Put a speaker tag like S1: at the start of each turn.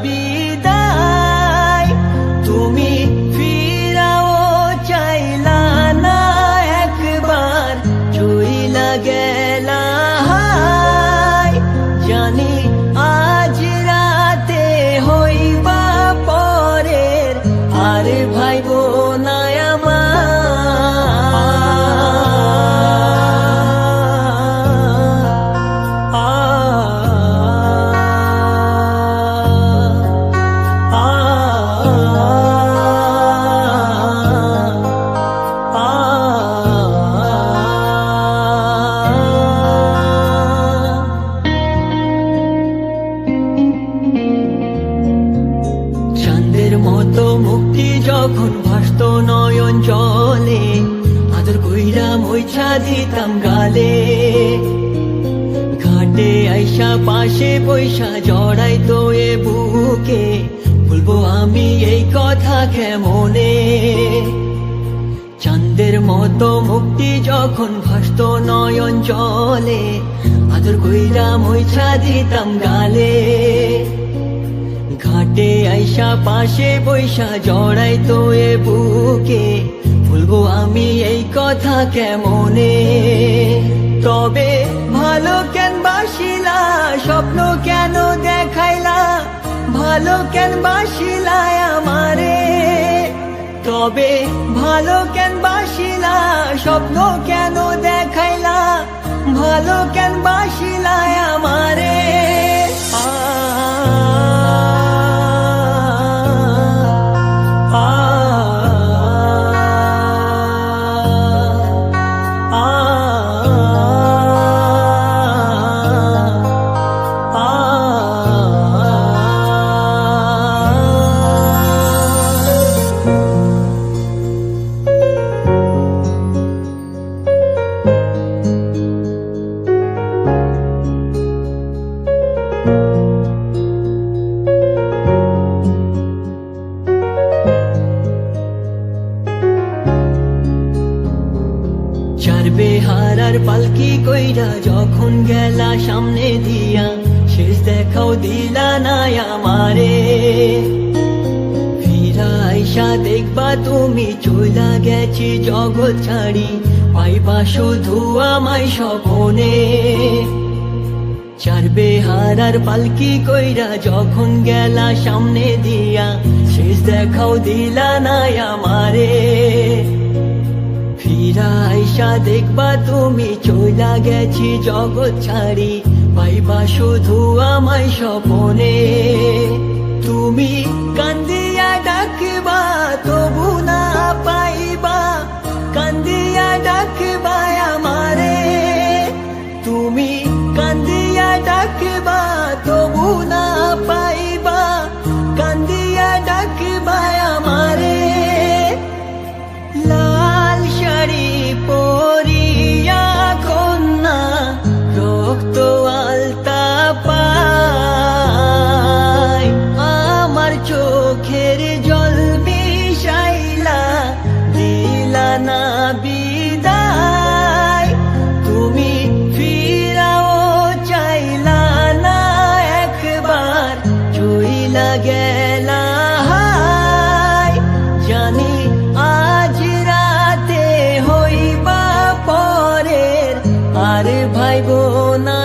S1: বিদায় তুমি ফিরাও চাইলা না একবার চইলা গেলা জানি আজ রাতে হইবা পরের আর ভাইবো না মতো মুক্তি যখন ভাসত নয়ন জলে আদর কইরা মইছা দিতাম গালে ঘাটে আইসা পাশে পয়সা জড়াই তো এ বুকে বলবো আমি এই কথা কেমনে চাঁদের মতো মুক্তি যখন ভাসত নয়ন জলে আদর কইরা মইছা দিতাম গালে ঘাটে আইসা পাশে বৈশা জড়াই তো এ বুকে বলবো আমি এই কথা কেমনে তবে ভালো কেন বাসিলা স্বপ্ন কেন দেখাইলা ভালো কেন বাসিলা আমারে তবে ভালো কেন বাসিলা স্বপ্ন কেন দেখাইলা ভালো কেন বাসিলা আমারে বেহারার পালকি কইরা যখন গেলা সামনে দিয়া শেষ দেখাও দিলা না আমারে ফিরা আইসা দেখবা তুমি চইলা গেছি জগৎ ছাড়ি পাইবা শুধু আমায় স্বপনে চার বেহারার পালকি কইরা যখন গেলা সামনে দিয়া শেষ দেখাও দিলা না আমারে ফিরা আইসা দেখবা তুমি চইলা গেছি জগৎ ছাড়ি পাইবা শুধু আমায় স্বপনে তুমি কান্দিয়া ডাকবা তবু না পাইবা কান্দিয়া ডাকবা আমারে তুমি কান্দিয়া ডাকবা তবু না পাইবা কান্দিয়া ডাকবা আমারে লাল শাড়ি পরিয়া কন্যা রক্ত আলতা পায় আমার চোখের জল মিশাইলা দিলা না বিদায় তুমি ফিরাও চাইলা না একবার চইলা গেলা জানি আজ রাতে হইবা পরের আর ভাইবো না